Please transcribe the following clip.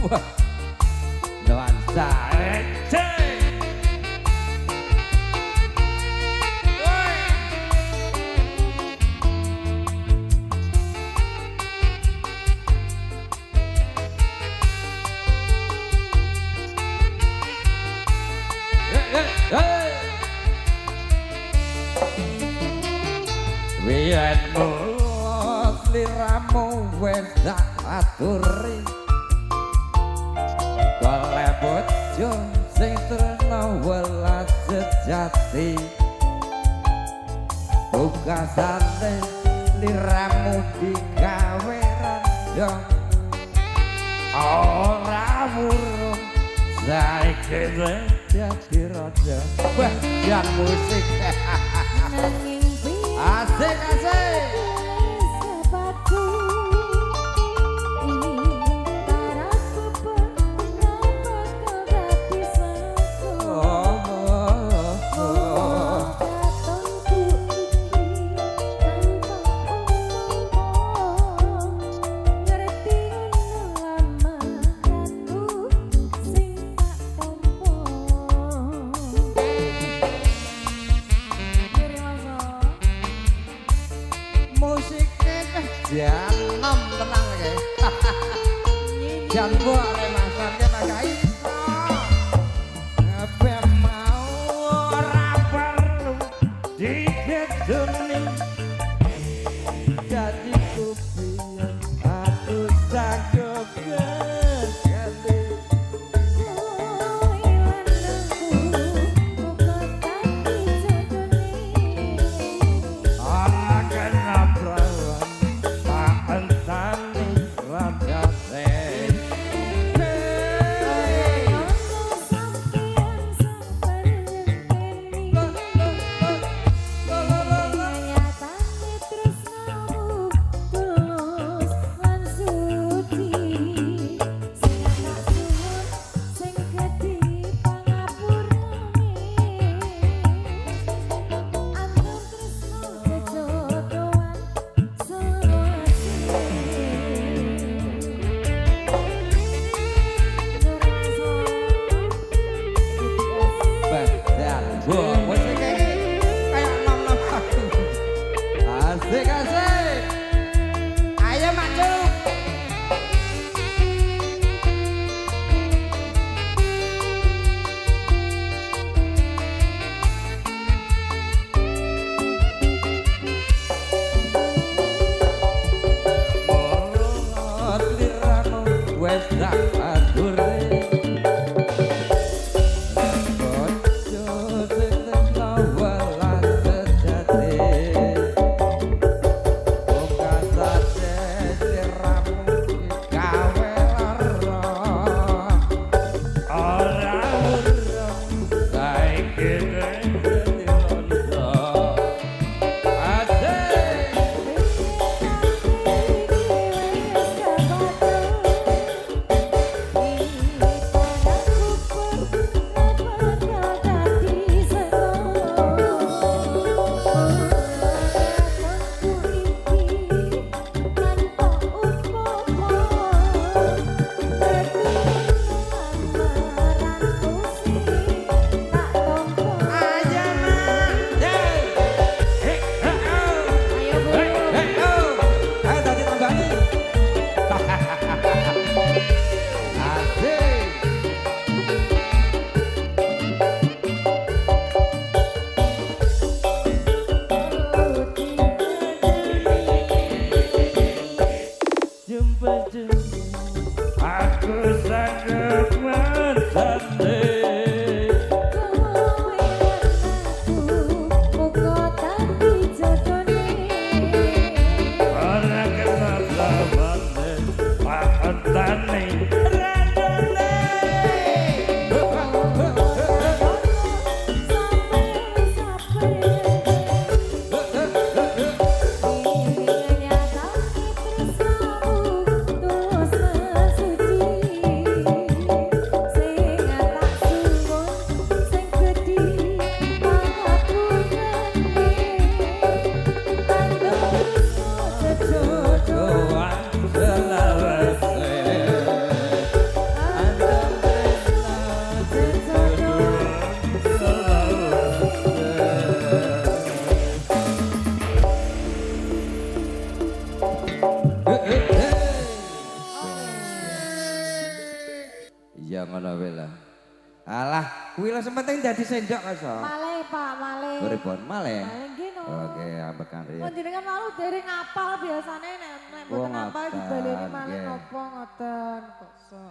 Wah, nuansa cek. Wiyen mulut liramu wis tak aturi golek bojo sing tresno welas sejati tugasane liramu digawe ranjong ora murung saiki dadi raja wah yang musik asik asik sepatu para kenapa kau tak bisa datangku ini tanpa omong ngerti lamaranku sing tak tompo musiknya janom tenang ya jangan buat masanya tak iso apa mau ora perlu digeduni jadi kupian aku sanggup ganti ora kena perawan tak entani raja asik asik ayo maju mulut liramu wes tak aturi bojo sing welas sejati Ya ngono wae lah. Alah, kuwi lah sementing dadi sendok kok so. Malih Pak, malih. Pripun malih? Malih nggih no. Oke, ambekan riyen. Panjenengan malu dereng ngapal biasane nek mboten Oh, apal ngoten, dibaleni malih nggih. napa ngoten kok so.